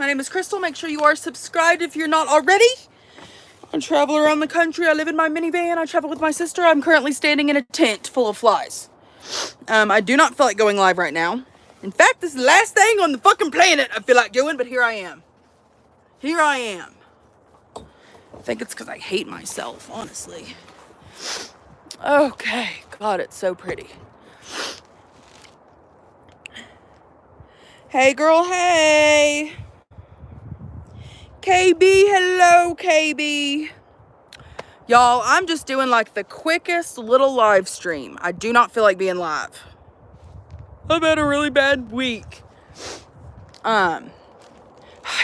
My name is Crystal. Make sure you are subscribed if you're not already. I travel around the country. I live in my minivan. I travel with my sister. I'm currently standing in a tent full of flies. I do not feel like going live right now. In fact, this is the last thing on the fucking planet I feel like doing, but here I am. Here I am. I think it's because I hate myself, honestly. Okay. God, it's so pretty. Hey, girl, hey. KB, hello, KB. Y'all, I'm just doing like the quickest little live stream. I do not feel like being live. I've had a really bad week. I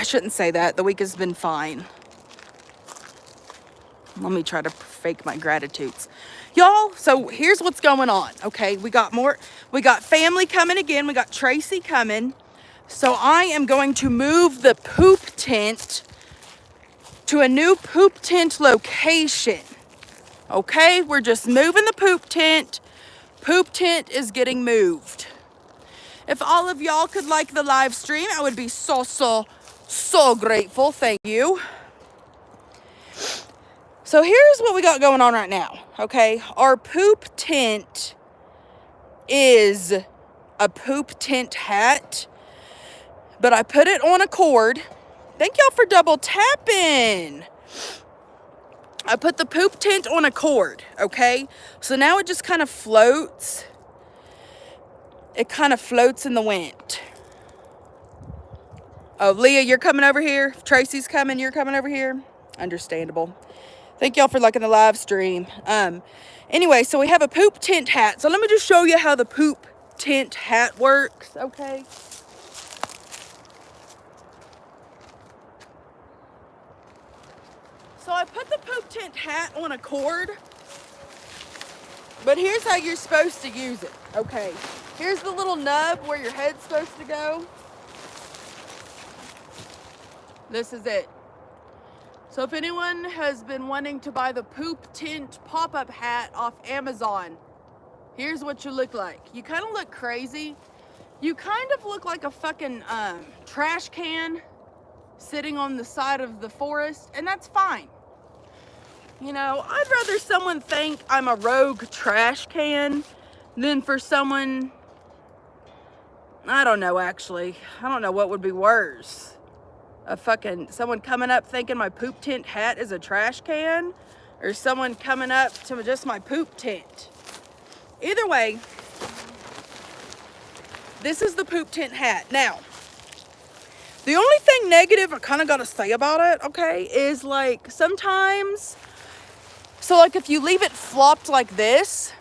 shouldn't say that. The week has been fine. Let me try to fake my gratitudes. Y'all, so here's what's going on, okay? We got family coming again. We got Tracy coming. So I am going to move the poop tent to a new poop tent location. Okay, we're just moving the poop tent. Poop tent is getting moved. If all of y'all could like the live stream, I would be so grateful. Thank you. So here's what we got going on right now, okay? Our poop tent is a poop tent hat, but I put it on a cord. Thank y'all for double tapping. I put the poop tent on a cord, okay? So now it just kind of floats. It kind of floats in the wind. Oh, Leah, you're coming over here. Tracy's coming, you're coming over here. Understandable. Thank y'all for liking the live stream. Anyway, so we have a poop tent hat. So let me just show you how the poop tent hat works, okay? So I put the poop tent hat on a cord, but here's how you're supposed to use it, okay? Here's the little nub where your head's supposed to go. This is it. So if anyone has been wanting to buy the poop tent pop-up hat off Amazon, here's what you look like. You kind of look crazy. You kind of look like a fucking trash can sitting on the side of the forest, and that's fine. You know, I'd rather someone think I'm a rogue trash can than for someone, I don't know actually. I don't know what would be worse. Someone coming up thinking my poop tent hat is a trash can, or someone coming up to just my poop tent. Either way, this is the poop tent hat. Now, the only thing negative I kind of got to say about it, okay, is like sometimes, so like if you leave it flopped like this,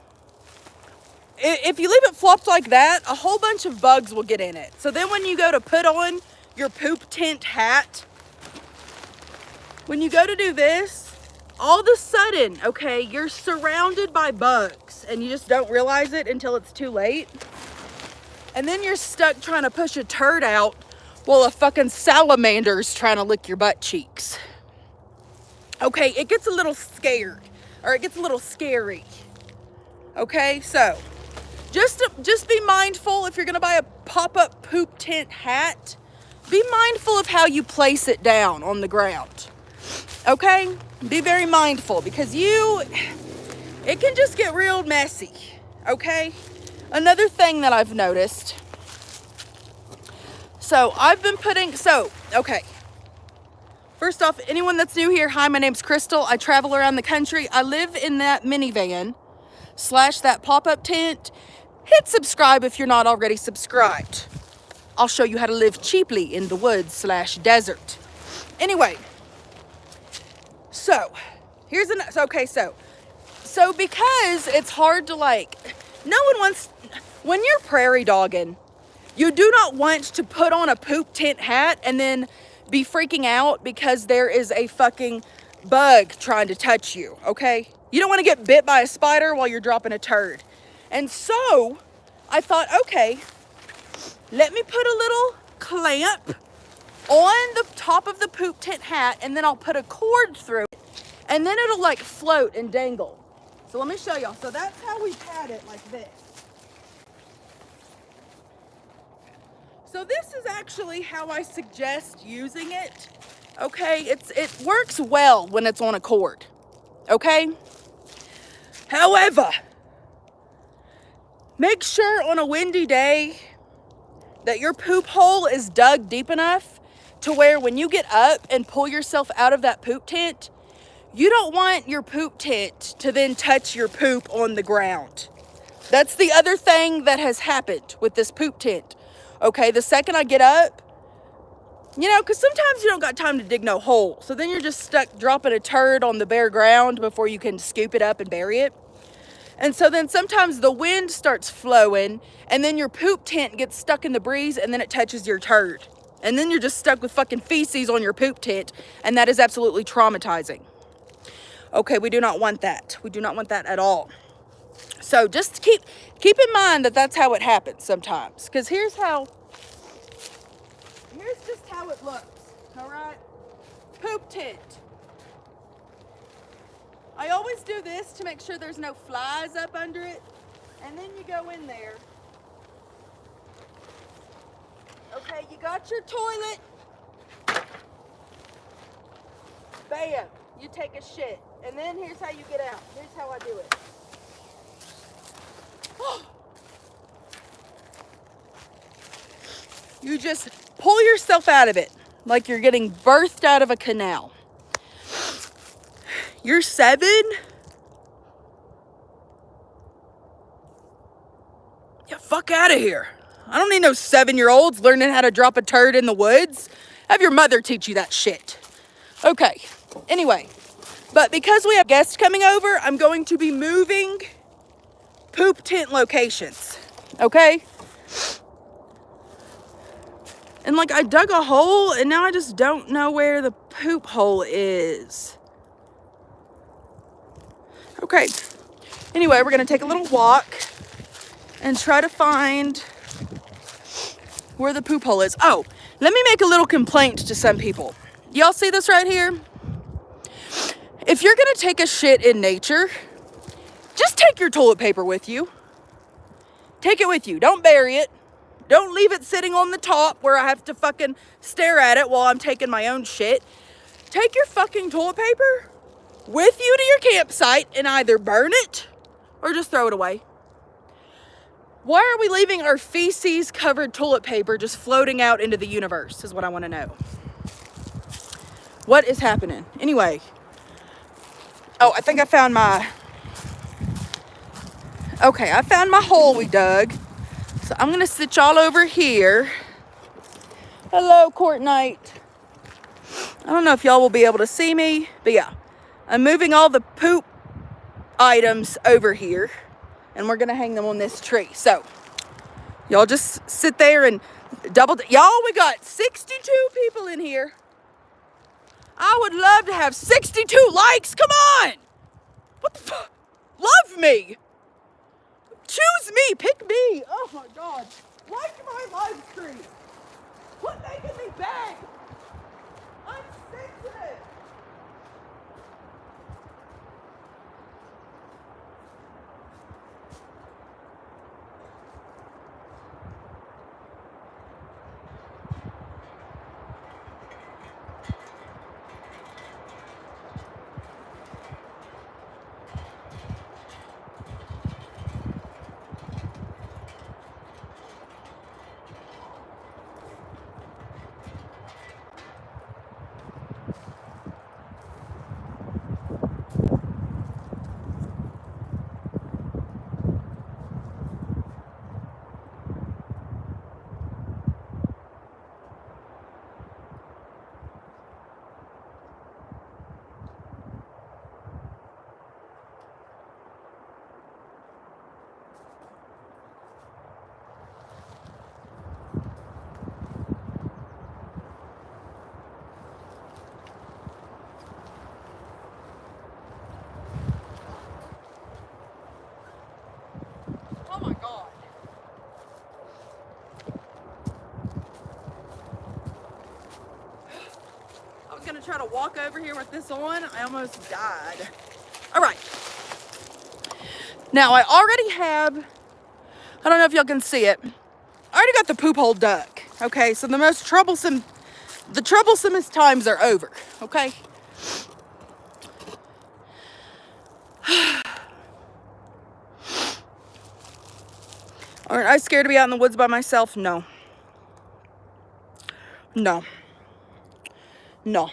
if you leave it flopped like that, a whole bunch of bugs will get in it. So then when you go to put on your poop tent hat, when you go to do this, all of a sudden, okay, you're surrounded by bugs and you just don't realize it until it's too late. And then you're stuck trying to push a turd out while a fucking salamander's trying to lick your butt cheeks. Okay, it gets a little scared, or it gets a little scary. Okay, so just be mindful if you're gonna buy a pop-up poop tent hat. Be mindful of how you place it down on the ground. Okay? Be very mindful because it can just get real messy. Okay? Another thing that I've noticed. So I've been okay. First off, anyone that's new here, hi, my name's Crystal. I travel around the country. I live in that minivan / that pop-up tent. Hit subscribe if you're not already subscribed. I'll show you how to live cheaply in the woods / desert. Anyway, so here's so because it's hard to no one wants, when you're prairie dogging, you do not want to put on a poop tent hat and then be freaking out because there is a fucking bug trying to touch you, okay? You don't want to get bit by a spider while you're dropping a turd. And so I thought, okay, let me put a little clamp on the top of the poop tent hat, and then I'll put a cord through it, and then it'll like float and dangle. So let me show y'all. So that's how we've had it, like this. So this is actually how I suggest using it. Okay, it works well when it's on a cord. Okay? However, make sure on a windy day that your poop hole is dug deep enough to where when you get up and pull yourself out of that poop tent, you don't want your poop tent to then touch your poop on the ground. That's the other thing that has happened with this poop tent. Okay, the second I get up, you know, because sometimes you don't got time to dig no hole. So then you're just stuck dropping a turd on the bare ground before you can scoop it up and bury it. And so then sometimes the wind starts flowing and then your poop tent gets stuck in the breeze and then it touches your turd. And then you're just stuck with fucking feces on your poop tent, and that is absolutely traumatizing. Okay, we do not want that. We do not want that at all. So just keep in mind that that's how it happens sometimes. Because here's just how it looks, all right? Poop tent. I always do this to make sure there's no flies up under it. And then you go in there. Okay, you got your toilet. Bam, you take a shit. And then here's how you get out. Here's how I do it. You just pull yourself out of it like you're getting birthed out of a canal. You're 7. Yeah, fuck out of here. I don't need no 7-year-olds learning how to drop a turd in the woods. Have your mother teach you that shit. Okay, anyway. But because we have guests coming over, I'm going to be moving poop tent locations. Okay? And like I dug a hole and now I just don't know where the poop hole is. Okay. Anyway, we're going to take a little walk and try to find where the poop hole is. Oh, let me make a little complaint to some people. Y'all see this right here? If you're going to take a shit in nature, just take your toilet paper with you. Take it with you. Don't bury it. Don't leave it sitting on the top where I have to fucking stare at it while I'm taking my own shit. Take your fucking toilet paper with you to your campsite and either burn it or just throw it away. Why are we leaving our feces covered toilet paper just floating out into the universe is what I want to know. What is happening? Anyway. Oh, I think I found my... Okay, I found my hole we dug. So I'm going to sit y'all over here. Hello, Court Night. I don't know if y'all will be able to see me, but yeah. I'm moving all the poop items over here. And we're going to hang them on this tree. So, y'all just sit there and y'all, we got 62 people in here. I would love to have 62 likes. Come on. What the fuck? Love me. Choose me. Pick me. Oh my God. Like my live stream. Quit making me beg. I'm sensitive. Oh my God. I was gonna try to walk over here with this on. I almost died. All right. Now I already have, I don't know if y'all can see it. I already got the poop hole dug. Okay, so the troublesomest times are over, okay? Aren't I scared to be out in the woods by myself? No. No. No.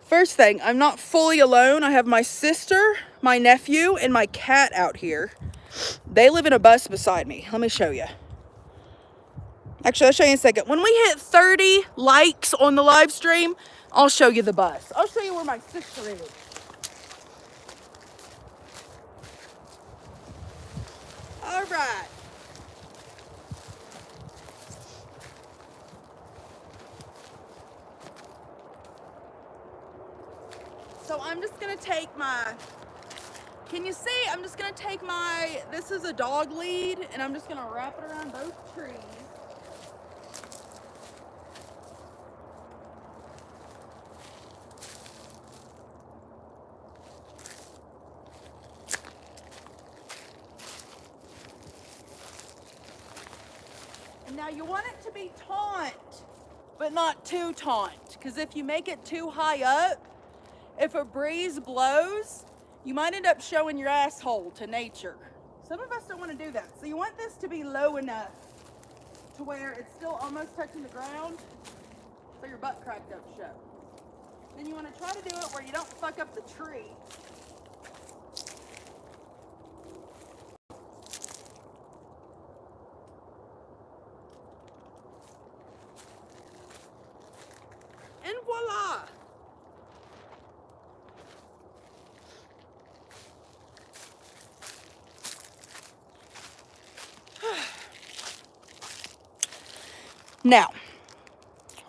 First thing, I'm not fully alone. I have my sister, my nephew, and my cat out here. They live in a bus beside me. Let me show you. Actually, I'll show you in a second. When we hit 30 likes on the live stream, I'll show you the bus. I'll show you where my sister is. All right. So I'm just gonna take my, can you see? I'm just gonna take my, this is a dog lead, and I'm just gonna wrap it around both trees. And now you want it to be taunt, but not too taunt, because if you make it too high up, if a breeze blows, you might end up showing your asshole to nature. Some of us don't want to do that. So you want this to be low enough to where it's still almost touching the ground, so your butt crack don't show. Then you want to try to do it where you don't fuck up the tree. And voila! Now,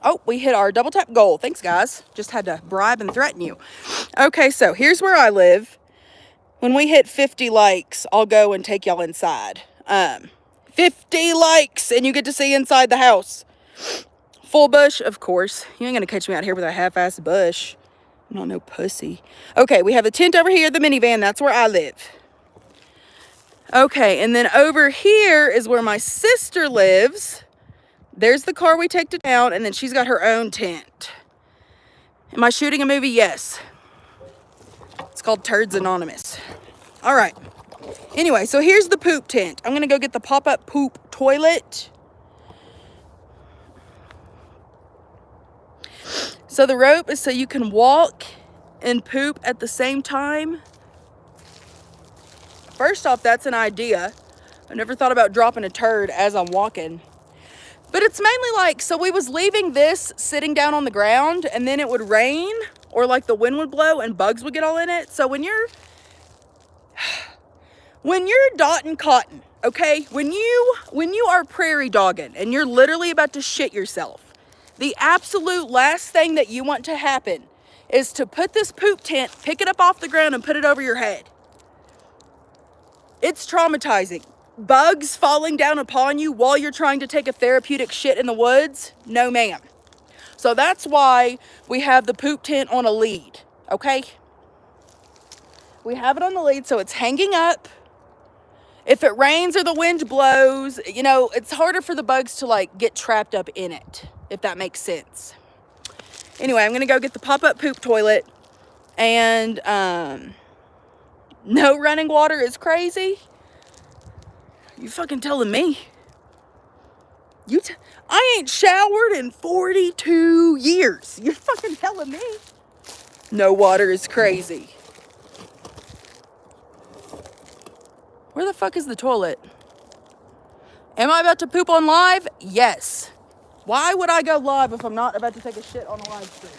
oh, we hit our double tap goal. Thanks, guys. Just had to bribe and threaten you. Okay, so here's where I live. When we hit 50 likes, I'll go and take y'all inside. 50 likes, and you get to see inside the house. Full bush, of course. You ain't gonna catch me out here with a half-assed bush. I'm not no pussy. Okay, we have a tent over here, the minivan. That's where I live. Okay, and then over here is where my sister lives. There's the car we take to town, and then she's got her own tent. Am I shooting a movie? Yes. It's called Turds Anonymous. All right. Anyway, so here's the poop tent. I'm going to go get the pop-up poop toilet. So the rope is so you can walk and poop at the same time. First off, that's an idea. I never thought about dropping a turd as I'm walking. But it's mainly like, so we was leaving this sitting down on the ground, and then it would rain, or like the wind would blow and bugs would get all in it. So when you're dotting cotton, okay, when you are prairie dogging and you're literally about to shit yourself, the absolute last thing that you want to happen is to put this poop tent, pick it up off the ground and put it over your head. It's traumatizing. Bugs falling down upon you while you're trying to take a therapeutic shit in the woods? No, ma'am. So that's why we have the poop tent on a lead, okay? We have it on the lead so it's hanging up. If it rains or the wind blows, you know, it's harder for the bugs to like get trapped up in it, if that makes sense. Anyway, I'm gonna go get the pop-up poop toilet, and no running water is crazy. You fucking telling me? I ain't showered in 42 years. You're fucking telling me? No water is crazy. Where the fuck is the toilet? Am I about to poop on live? Yes. Why would I go live if I'm not about to take a shit on a live stream?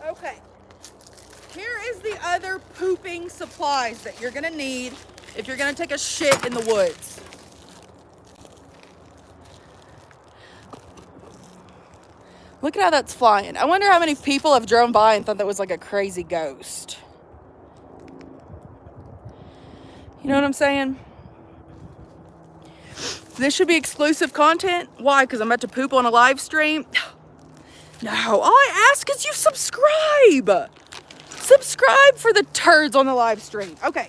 Okay, here is the other pooping supplies that you're gonna need if you're gonna take a shit in the woods. Look at how that's flying. I wonder how many people have driven by and thought that was like a crazy ghost. You know what I'm saying? This should be exclusive content. Why? Because I'm about to poop on a live stream? No, all I ask is you subscribe. Subscribe for the turds on the live stream. Okay,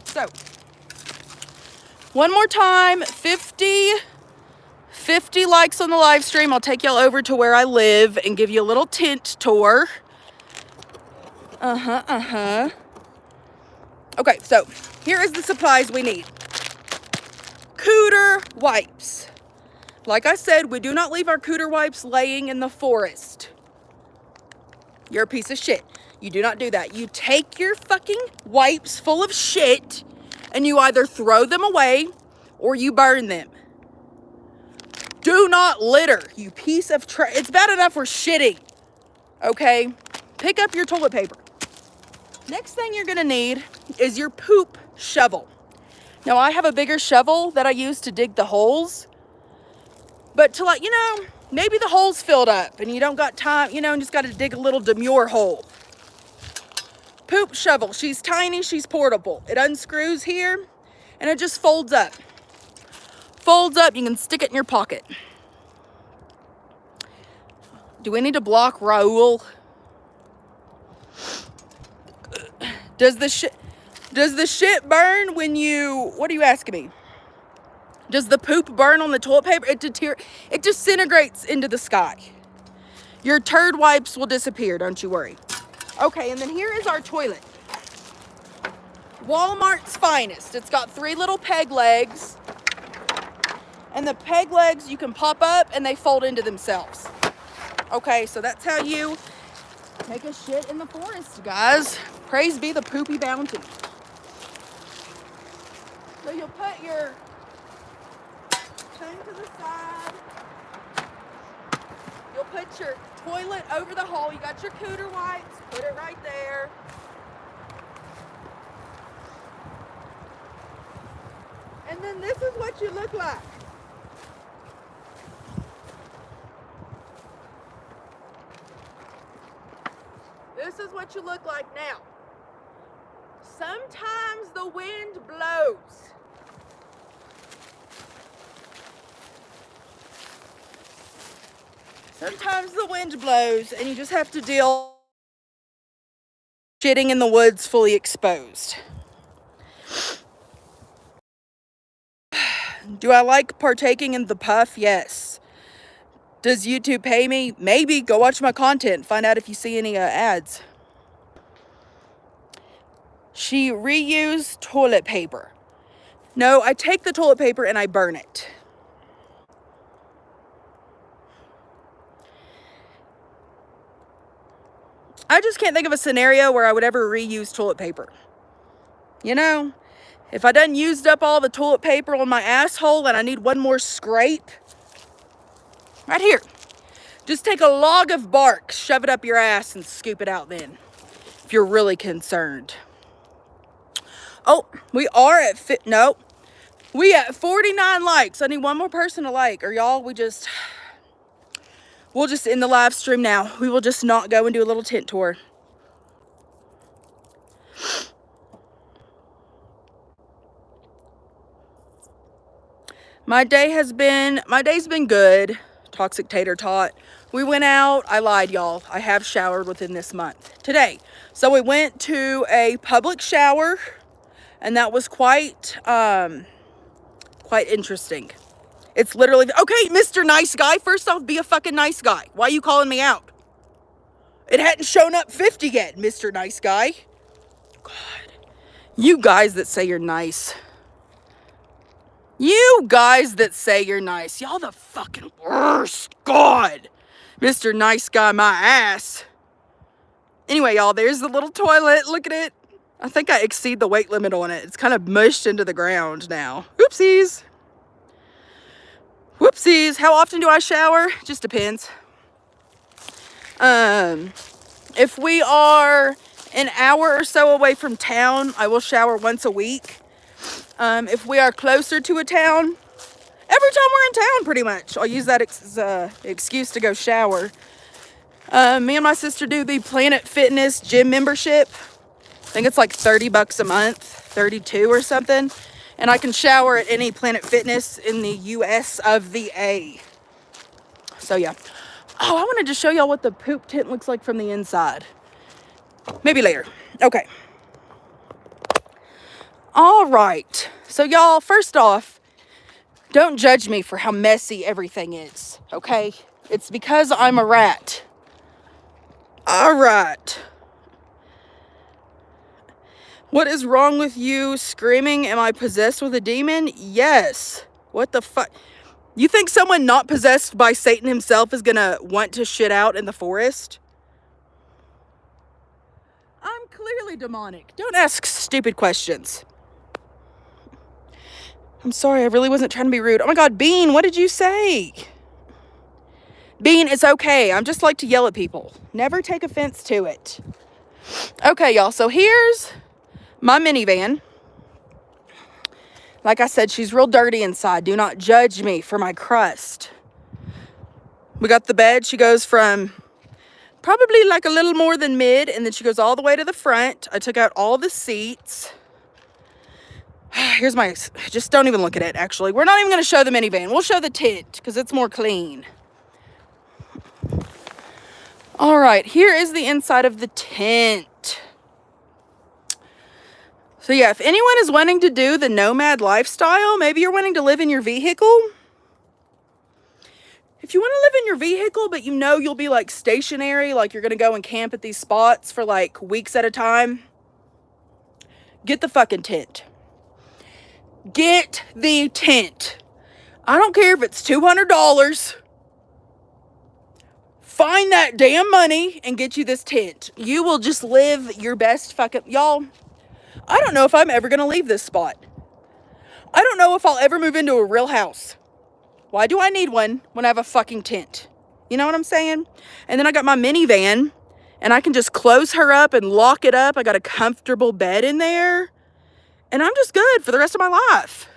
so one more time, 50 likes on the live stream. I'll take y'all over to where I live and give you a little tent tour. Okay, so here is the supplies we need. Cooter wipes. Like I said, we do not leave our cooter wipes laying in the forest. You're a piece of shit. You do not do that. You take your fucking wipes full of shit and you either throw them away or you burn them. Do not litter, you piece of trash. It's bad enough we're shitting, okay? Pick up your toilet paper. Next thing you're gonna need is your poop shovel. Now, I have a bigger shovel that I use to dig the holes, but to, like, you know, maybe the hole's filled up and you don't got time, you know, and just got to dig a little demure hole. Poop shovel. She's tiny. She's portable. It unscrews here and it just folds up. Folds up. You can stick it in your pocket. Do we need to block Raul? Does the shit burn when you, what are you asking me? Does the poop burn on the toilet paper? It disintegrates into the sky. Your turd wipes will disappear, don't you worry. Okay, and then here is our toilet. Walmart's finest. It's got 3 little peg legs. And the peg legs you can pop up and they fold into themselves. Okay, so that's how you take a shit in the forest, guys. Praise be the poopy bounty. So you'll put your thing to the side. You'll put your toilet over the hole. You got your cooter wipes. Put it right there. And then this is what you look like. This is what you look like now. Sometimes the wind blows. Sometimes the wind blows and you just have to deal shitting in the woods fully exposed. Do I like partaking in the puff? Yes. Does YouTube pay me? Maybe. Go watch my content. Find out if you see any ads. She reused toilet paper. No, I take the toilet paper and I burn it. I just can't think of a scenario where I would ever reuse toilet paper. You know, if I done used up all the toilet paper on my asshole and I need one more scrape, right here. Just take a log of bark, shove it up your ass and scoop it out then, if you're really concerned. Oh, we are at we at 49 likes. I need one more person to like, or y'all, we'll just end the live stream now. We will just not go and do a little tent tour. My day's been good. Toxic tater tot. We went out. I lied, y'all. I have showered within this month. Today. So we went to a public shower, and that was quite interesting. It's literally, okay, Mr. Nice Guy, first off, be a fucking nice guy. Why are you calling me out? It hadn't shown up 50 yet, Mr. Nice Guy. God. You guys that say you're nice. You guys that say you're nice. Y'all the fucking worst. God. Mr. Nice Guy, my ass. Anyway, y'all, there's the little toilet. Look at it. I think I exceed the weight limit on it. It's kind of mushed into the ground now. Oopsies. Whoopsies. How often do I shower? Just depends. If we are an hour or so away from town, I will shower once a week. If we are closer to a town, every time we're in town, pretty much, I'll use that excuse to go shower. Me and my sister do the Planet Fitness gym membership. I think it's like $30 a month, 32 or something. And I can shower at any Planet Fitness in the US of the A. So yeah. Oh, I wanted to show y'all what the poop tent looks like from the inside. Maybe later. Okay. All right. So y'all, first off, don't judge me for how messy everything is, okay? It's because I'm a rat. All right. What is wrong with you screaming, am I possessed with a demon? Yes. What the fuck? You think someone not possessed by Satan himself is gonna want to shit out in the forest? I'm clearly demonic. Don't ask stupid questions. I'm sorry, I really wasn't trying to be rude. Oh my God, Bean, what did you say? Bean, it's okay. I'm just like to yell at people. Never take offense to it. Okay, y'all, so here's my minivan. Like I said, she's real dirty inside. Do not judge me for my crust. We got the bed. She goes from probably like a little more than mid, and then she goes all the way to the front. I took out all the seats. Here's my, just don't even look at it, actually. We're not even going to show the minivan. We'll show the tent because it's more clean. All right, here is the inside of the tent. So yeah, if anyone is wanting to do the nomad lifestyle, maybe you're wanting to live in your vehicle. If you want to live in your vehicle, but you know you'll be like stationary, like you're going to go and camp at these spots for like weeks at a time, get the fucking tent. Get the tent. I don't care if it's $200. Find that damn money and get you this tent. You will just live your best fucking... Y'all, I don't know if I'm ever going to leave this spot. I don't know if I'll ever move into a real house. Why do I need one when I have a fucking tent? You know what I'm saying? And then I got my minivan, and I can just close her up and lock it up. I got a comfortable bed in there, and I'm just good for the rest of my life.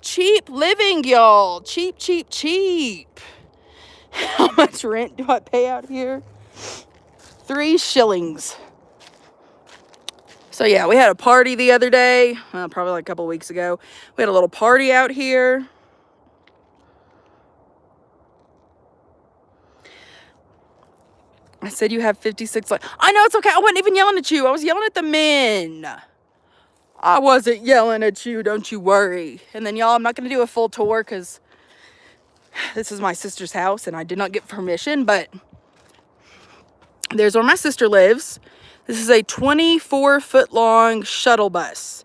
Cheap living, y'all. Cheap, cheap, cheap. How much rent do I pay out here? 3 shillings. So yeah, we had a party the other day, probably like a couple weeks ago. We had a little party out here. I said you have 56 likes. I know, it's okay. I wasn't even yelling at you. I was yelling at the men. I wasn't yelling at you, don't you worry. And then y'all, I'm not going to do a full tour because this is my sister's house and I did not get permission, but there's where my sister lives. This is a 24-foot long shuttle bus.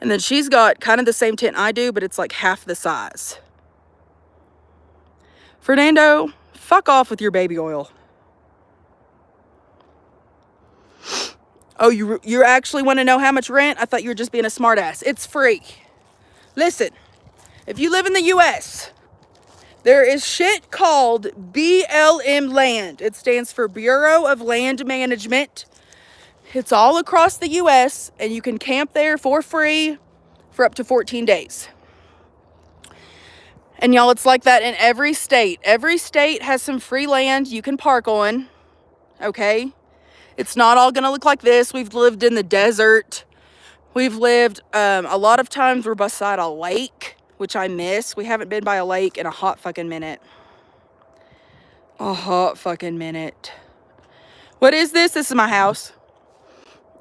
And then she's got kind of the same tent I do, but it's like half the size. Fernando, fuck off with your baby oil. Oh, you actually want to know how much rent? I thought you were just being a smartass. It's free. Listen, if you live in the US, there is shit called BLM land. It stands for Bureau of Land Management. It's all across the US, and you can camp there for free for up to 14 days. And y'all, it's like that in every state. Every state has some free land you can park on, okay? It's not all going to look like this. We've lived in the desert. We've lived, a lot of times we're beside a lake, which I miss. We haven't been by a lake in a hot fucking minute. A hot fucking minute. What is this? This is my house.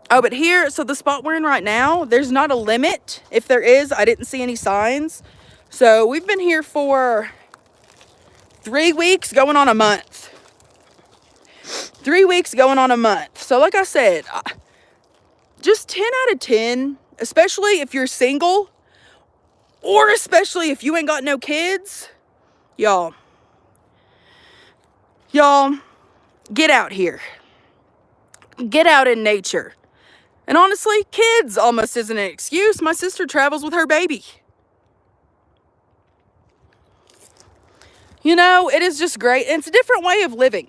Oh, but here, so the spot we're in right now, there's not a limit. If there is, I didn't see any signs. So we've been here for 3 weeks, going on a month. 3 weeks, going on a month. So like I said, just 10 out of 10, especially if you're single, or especially if you ain't got no kids. Y'all, get out here. Get out in nature. And honestly, kids almost isn't an excuse. My sister travels with her baby. You know, it is just great. And it's a different way of living.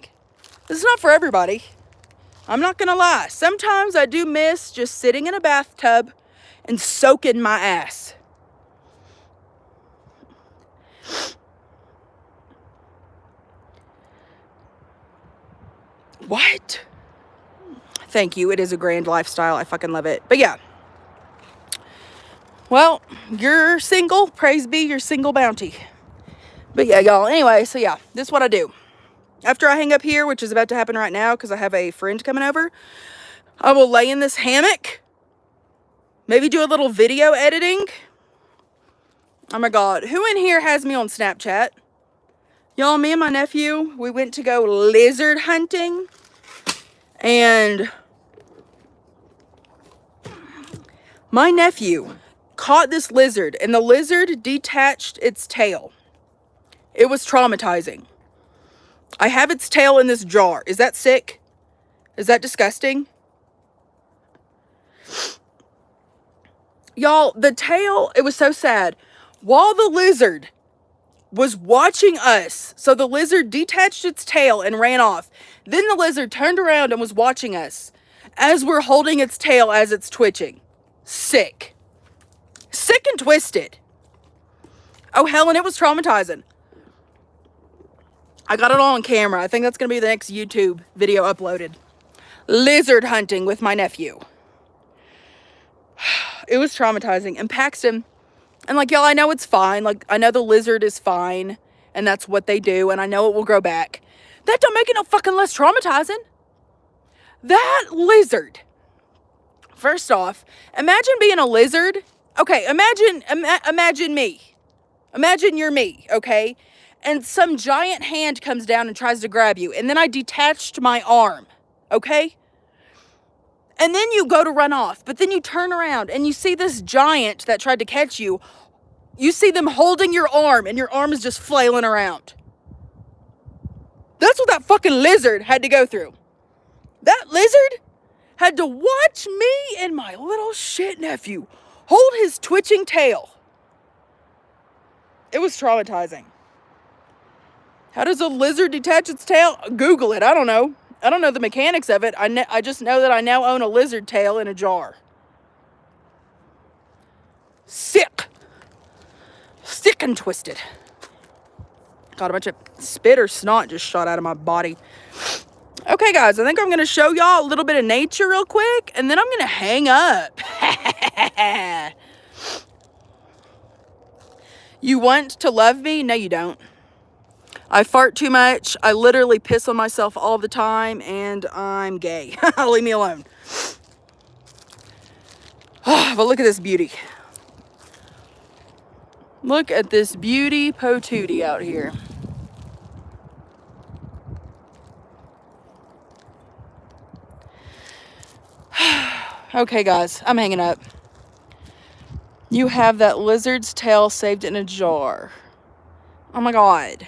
This is not for everybody. I'm not going to lie. Sometimes I do miss just sitting in a bathtub and soaking my ass. What? Thank you. It is a grand lifestyle. I fucking love it. But yeah, Well, you're single. Praise be your single bounty. But yeah, y'all. Anyway, so yeah, this is what I do. After I hang up here, which is about to happen right now because I have a friend coming over, I will lay in this hammock. Maybe do a little video editing. Oh my God. Who in here has me on Snapchat? Y'all, me and my nephew, we went to go lizard hunting. And my nephew caught this lizard, and the lizard detached its tail. It was traumatizing. I have its tail in this jar. Is that sick? Is that disgusting? Y'all, the tail, it was so sad. While the lizard was watching us, so the lizard detached its tail and ran off. Then the lizard turned around and was watching us as we're holding its tail as it's twitching. Sick. Sick and twisted. Oh, Helen, it was traumatizing. I got it all on camera. I think that's going to be the next YouTube video uploaded. Lizard hunting with my nephew. It was traumatizing. And Paxton, and like, y'all, I know it's fine. Like, I know the lizard is fine, and that's what they do, and I know it will grow back. That don't make it no fucking less traumatizing. That lizard. First off, imagine being a lizard. Okay, imagine me. Imagine you're me, okay? And some giant hand comes down and tries to grab you, and then I detached my arm, okay? And then you go to run off, but then you turn around and you see this giant that tried to catch you. You see them holding your arm, and your arm is just flailing around. That's what that fucking lizard had to go through. That lizard had to watch me and my little shit nephew hold his twitching tail. It was traumatizing. How does a lizard detach its tail? Google it. I don't know. I don't know the mechanics of it. I just know that I now own a lizard tail in a jar. Sick. Sick and twisted. Got a bunch of spit or snot just shot out of my body. Okay, guys, I think I'm going to show y'all a little bit of nature real quick, and then I'm going to hang up. You want to love me? No, you don't. I fart too much. I literally piss on myself all the time, and I'm gay. Leave me alone. But look at this beauty. Look at this beauty potootie out here. Okay, guys, I'm hanging up. You have that lizard's tail saved in a jar. Oh my God.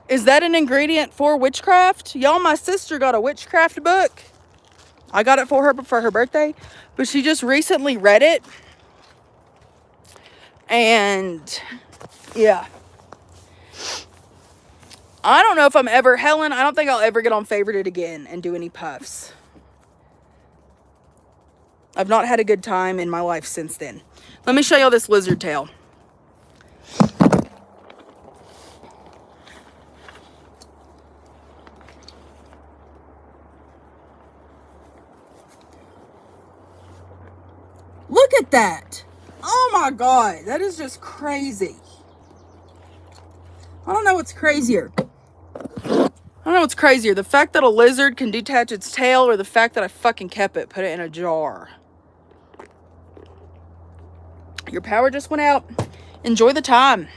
Is that an ingredient for witchcraft? Y'all, my sister got a witchcraft book. I got it for her birthday, but she just recently read it. And yeah. I don't know if I'm ever, Helen, I don't think I'll ever get on Favorited again and do any puffs. I've not had a good time in my life since then. Let me show y'all this lizard tail. Look at that. Oh my God. That is just crazy. I don't know what's crazier. I don't know what's crazier. The fact that a lizard can detach its tail, or the fact that I fucking kept it, put it in a jar. Your power just went out. Enjoy the time.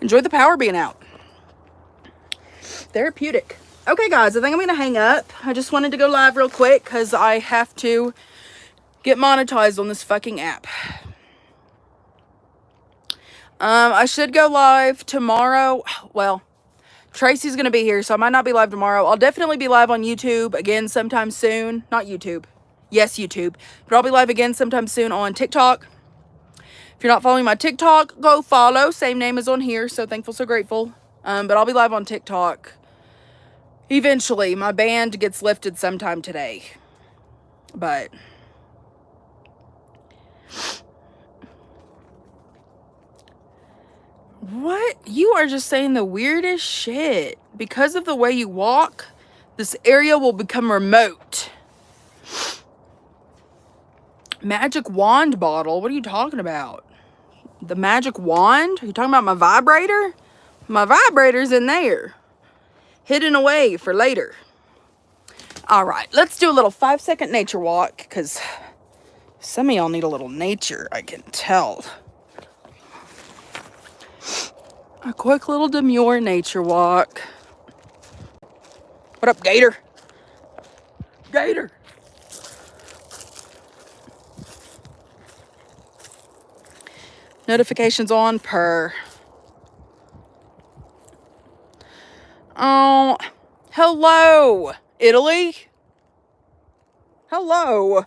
Enjoy the power being out. Therapeutic. Okay, guys, I think I'm going to hang up. I just wanted to go live real quick because I have to get monetized on this fucking app. I should go live tomorrow. Well, Tracy's going to be here, so I might not be live tomorrow. I'll definitely be live on YouTube again sometime soon. Not YouTube. Yes, YouTube. But I'll be live again sometime soon on TikTok. If you're not following my TikTok, go follow. Same name as on here. So thankful, so grateful. But I'll be live on TikTok. Eventually, my band gets lifted sometime today. But what? You are just saying the weirdest shit. Because of the way you walk, this area will become remote. Magic wand bottle? What are you talking about? The magic wand? Are you talking about my vibrator? My vibrator's in there. Hidden away for later. All right, let's do a little 5-second nature walk because some of y'all need a little nature, I can tell. A quick little demure nature walk. What up, Gator? Gator. Notifications on per. Oh, hello, Italy. Hello.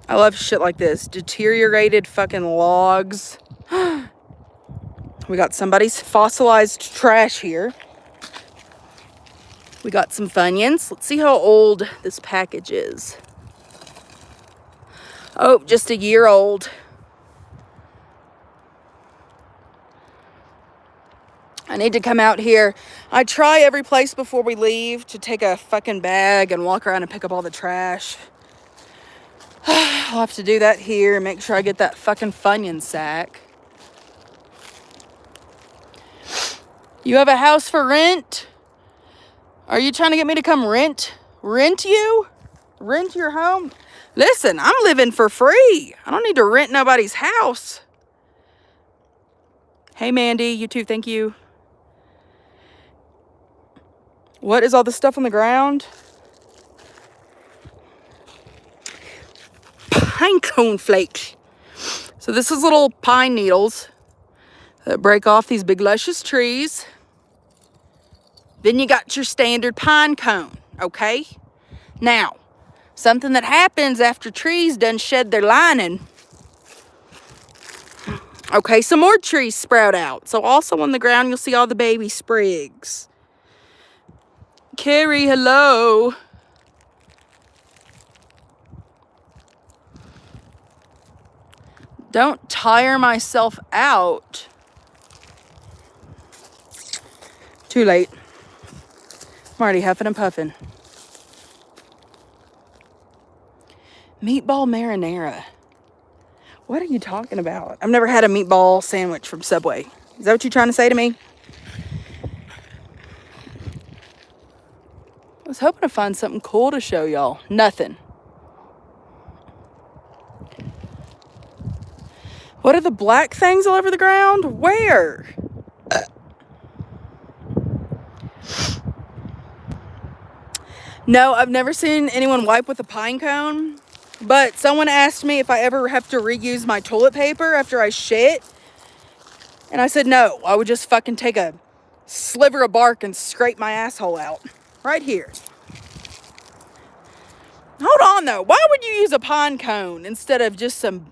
I love shit like this. Deteriorated fucking logs. We got somebody's fossilized trash here. We got some Funyuns. Let's see how old this package is. Oh, just a year old. I need to come out here. I try every place before we leave to take a fucking bag and walk around and pick up all the trash. I'll have to do that here. Make sure I get that fucking Funyun sack. You have a house for rent? Are you trying to get me to come rent you? Rent your home? Listen, I'm living for free. I don't need to rent nobody's house. Hey, Mandy, you too, thank you. What is all this stuff on the ground? Pine cone flakes. So this is little pine needles that break off these big luscious trees. Then you got your standard pine cone, okay? Now, something that happens after trees done shed their lining. Okay, some more trees sprout out. So also on the ground, you'll see all the baby sprigs. Carrie, hello. Don't tire myself out. Too late. I'm already huffing and puffing. Meatball marinara. What are you talking about? I've never had a meatball sandwich from Subway. Is that what you're trying to say to me? I was hoping to find something cool to show y'all. Nothing. What are the black things all over the ground? Where? No, I've never seen anyone wipe with a pine cone. But someone asked me if I ever have to reuse my toilet paper after I shit. And I said no. I would just fucking take a sliver of bark and scrape my asshole out. Right here. Hold on though. Why would you use a pine cone instead of just some...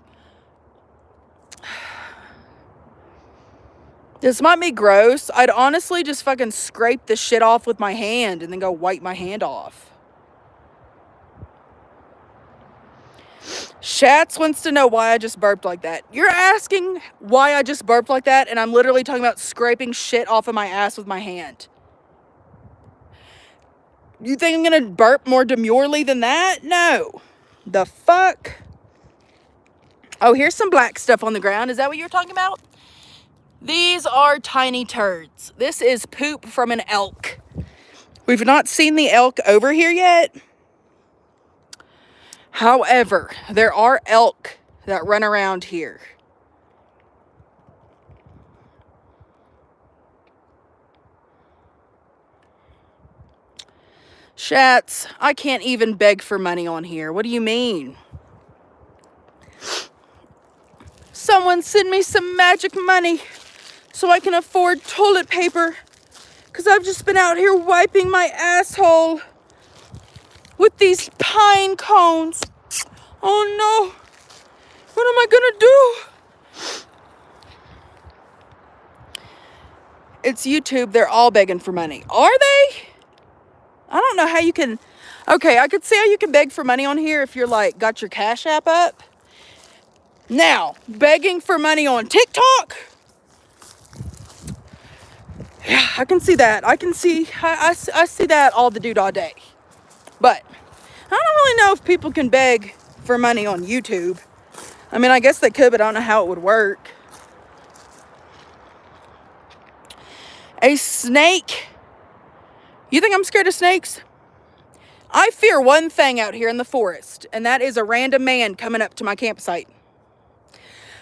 This might be gross. I'd honestly just fucking scrape the shit off with my hand and then go wipe my hand off. Shats wants to know why I just burped like that. You're asking why I just burped like that, and I'm literally talking about scraping shit off of my ass with my hand. You think I'm gonna burp more demurely than that? No. The fuck? Oh, here's some black stuff on the ground. Is that what you're talking about? These are tiny turds. This is poop from an elk. We've not seen the elk over here yet. However, there are elk that run around here. Shats, I can't even beg for money on here. What do you mean? Someone send me some magic money so I can afford toilet paper. Because I've just been out here wiping my asshole with these pine cones. Oh no. What am I gonna do? It's YouTube. They're all begging for money. Are they? I don't know how you can... Okay, I could see how you can beg for money on here if you're like, got your Cash App up. Now, begging for money on TikTok? Yeah, I can see that. I see that all the dude all day. But I don't really know if people can beg for money on YouTube. I mean, I guess they could, but I don't know how it would work. A snake. You think I'm scared of snakes? I fear one thing out here in the forest, and that is a random man coming up to my campsite.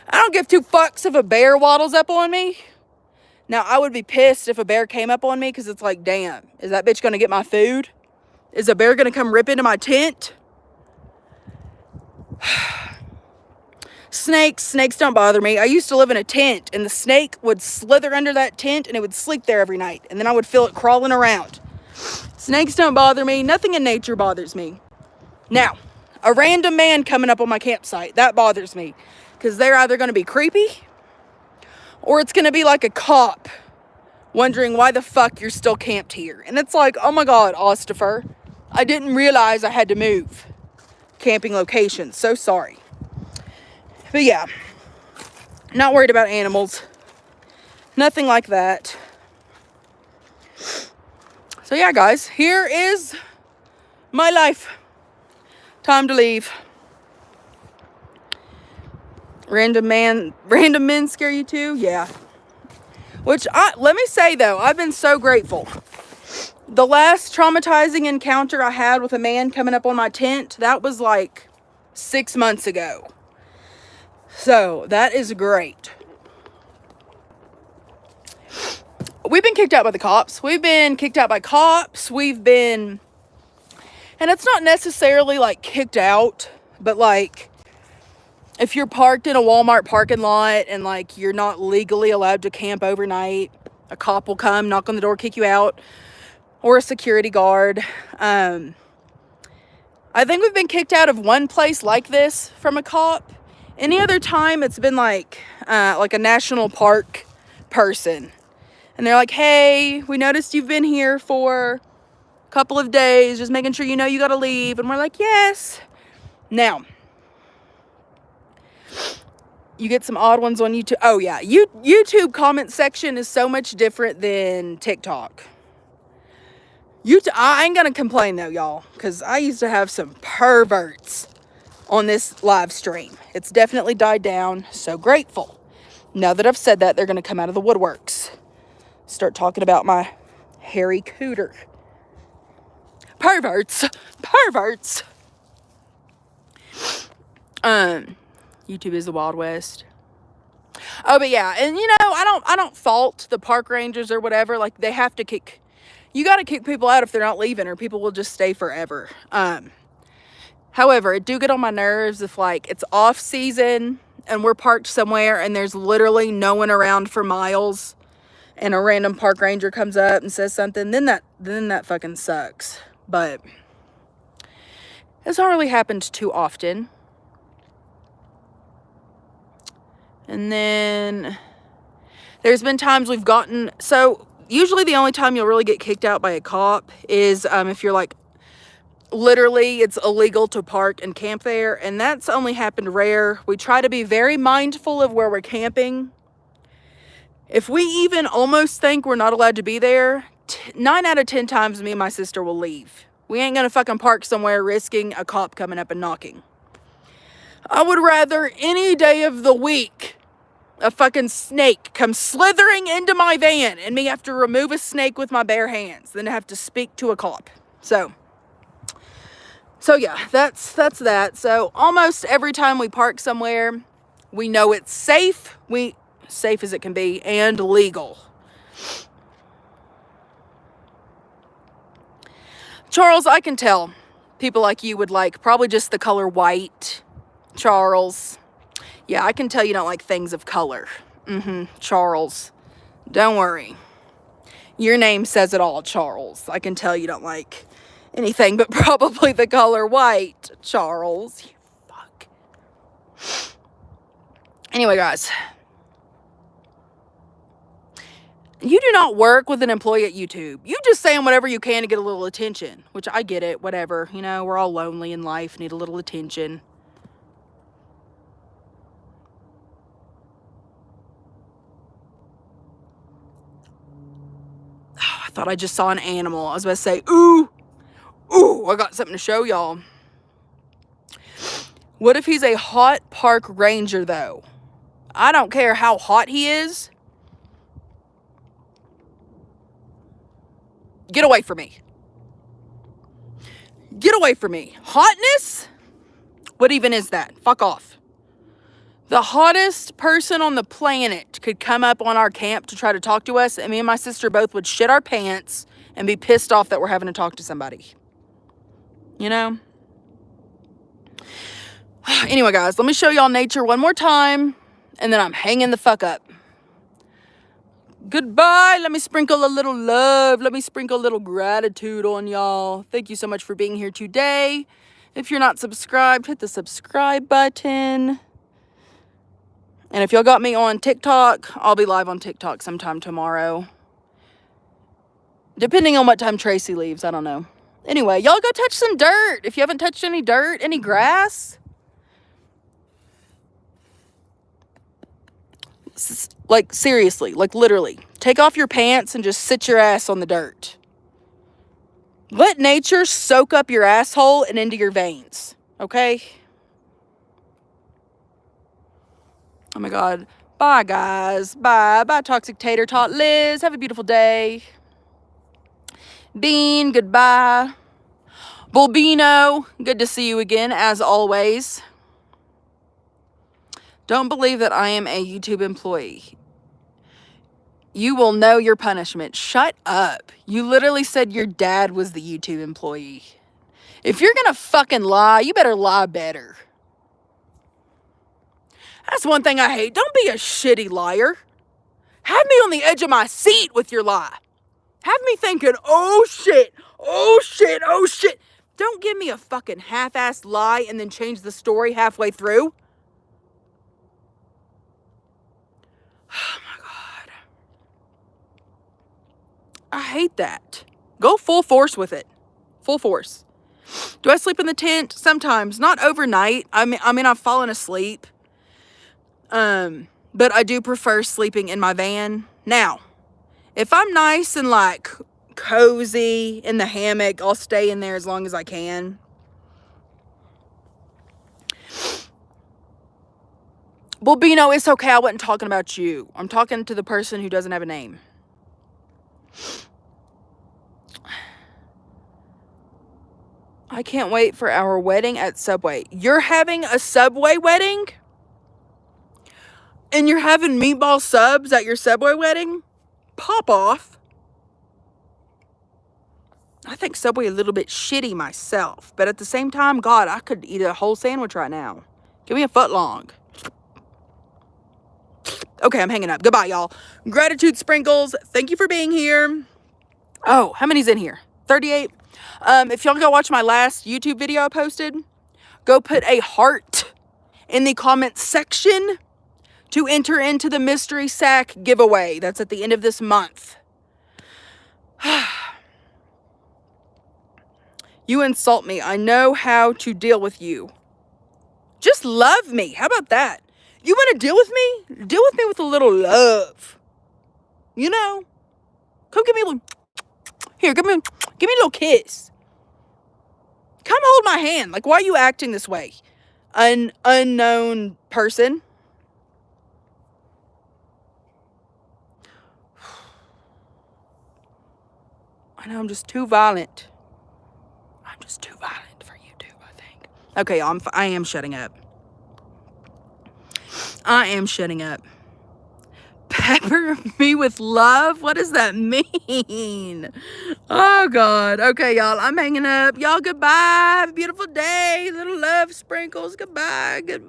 I don't give two fucks if a bear waddles up on me. Now, I would be pissed if a bear came up on me, because it's like, damn, is that bitch going to get my food? Is a bear going to come rip into my tent? Snakes don't bother me. I used to live in a tent, and the snake would slither under that tent, and it would sleep there every night, and then I would feel it crawling around. Snakes don't bother me. Nothing in nature bothers me. Now, a random man coming up on my campsite, that bothers me, because they're either going to be creepy, or it's going to be like a cop wondering why the fuck you're still camped here. And it's like, oh my God, Ostifer, I didn't realize I had to move camping locations. So sorry. But yeah, not worried about animals. Nothing like that. So yeah, guys, here is my life. Time to leave. Random men scare you too? Yeah. Which, let me say though, I've been so grateful. The last traumatizing encounter I had with a man coming up on my tent, that was like 6 months ago. So, that is great. We've been kicked out by the cops. We've been kicked out by cops. And it's not necessarily like kicked out, but like, if you're parked in a Walmart parking lot and like you're not legally allowed to camp overnight, a cop will come, knock on the door, kick you out, or a security guard. I think we've been kicked out of one place like this from a cop. Any other time, it's been like a national park person. And they're like, hey, we noticed you've been here for a couple of days, just making sure you know you gotta leave. And we're like, yes. Now, you get some odd ones on YouTube. Oh, yeah. YouTube comment section is so much different than TikTok. I ain't gonna complain, though, y'all, because I used to have some perverts on this live stream. It's definitely died down. So grateful. Now that I've said that, they're going to come out of the woodworks. Start talking about my hairy cooter. Perverts. YouTube is the Wild West. Oh, but yeah, and you know, I don't fault the park rangers or whatever. Like, they have to kick. You got to kick people out if they're not leaving, or people will just stay forever. However, it do get on my nerves if like it's off season and we're parked somewhere and there's literally no one around for miles, and a random park ranger comes up and says something. Then that fucking sucks. But it's not really happened too often. And then there's been times we've gotten, so usually the only time you'll really get kicked out by a cop is if you're like, literally it's illegal to park and camp there, and that's only happened rare. We try to be very mindful of where we're camping. If we even almost think we're not allowed to be there, 9 out of 10 times me and my sister will leave. We ain't gonna fucking park somewhere risking a cop coming up and knocking. I would rather any day of the week a fucking snake come slithering into my van and me have to remove a snake with my bare hands than to have to speak to a cop. So yeah, that's that. So almost every time we park somewhere, we know it's safe. Safe as it can be, and legal. Charles, I can tell people like you would like probably just the color white. Charles. Yeah, I can tell you don't like things of color. Charles. Don't worry. Your name says it all, Charles. I can tell you don't like anything but probably the color white, Charles. You fuck. Anyway, guys. You do not work with an employee at YouTube. You just saying whatever you can to get a little attention, which I get it, whatever. You know, we're all lonely in life, need a little attention. Oh, I thought I just saw an animal. I was about to say, ooh, I got something to show y'all. What if he's a hot park ranger, though? I don't care how hot he is. Get away from me. Get away from me. Hotness? What even is that? Fuck off. The hottest person on the planet could come up on our camp to try to talk to us, and me and my sister both would shit our pants and be pissed off that we're having to talk to somebody. You know? Anyway, guys, let me show y'all nature one more time, and then I'm hanging the fuck up. Goodbye. Let me sprinkle a little love. Let me sprinkle a little gratitude on y'all. Thank you so much for being here today. If you're not subscribed, hit the subscribe button. And if y'all got me on TikTok, I'll be live on TikTok sometime tomorrow. Depending on what time Tracy leaves, I don't know. Anyway, y'all go touch some dirt. If you haven't touched any dirt, any grass. Like, seriously, like, literally. Take off your pants and just sit your ass on the dirt. Let nature soak up your asshole and into your veins. Okay? Oh, my God. Bye, guys. Bye. Bye, Toxic Tater Tot Liz. Have a beautiful day. Bean, goodbye. Bulbino, good to see you again, as always. Don't believe that I am a YouTube employee. You will know your punishment. Shut up. You literally said your dad was the YouTube employee. If you're gonna fucking lie, you better lie better. That's one thing I hate. Don't be a shitty liar. Have me on the edge of my seat with your lie. Have me thinking, oh shit, oh shit, oh shit. Don't give me a fucking half-assed lie and then change the story halfway through. Oh my God. I hate that. Go full force with it. Full force. Do I sleep in the tent? Sometimes. Not overnight. I mean, I've fallen asleep. But I do prefer sleeping in my van. Now, if I'm nice and like cozy in the hammock, I'll stay in there as long as I can. Well, Bino, it's okay. I wasn't talking about you. I'm talking to the person who doesn't have a name. I can't wait for our wedding at Subway. You're having a Subway wedding? And you're having meatball subs at your Subway wedding? Pop off. I think Subway a little bit shitty myself. But at the same time, God, I could eat a whole sandwich right now. Give me a foot long. Okay, I'm hanging up. Goodbye, y'all. Gratitude sprinkles. Thank you for being here. Oh, how many's in here? 38. If y'all go watch my last YouTube video I posted, go put a heart in the comment section to enter into the mystery sack giveaway. That's at the end of this month. You insult me. I know how to deal with you. Just love me. How about that? You want to deal with me? Deal with me with a little love. You know? Come give me a little... Here, give me a little kiss. Come hold my hand. Like, why are you acting this way? Unknown person. I know I'm just too violent. I'm just too violent for YouTube, I think. Okay, I am shutting up. I am shutting up. Pepper me with love? What does that mean? Oh, God. Okay, y'all. I'm hanging up. Y'all, goodbye. Have a beautiful day. Little love sprinkles. Goodbye. Goodbye.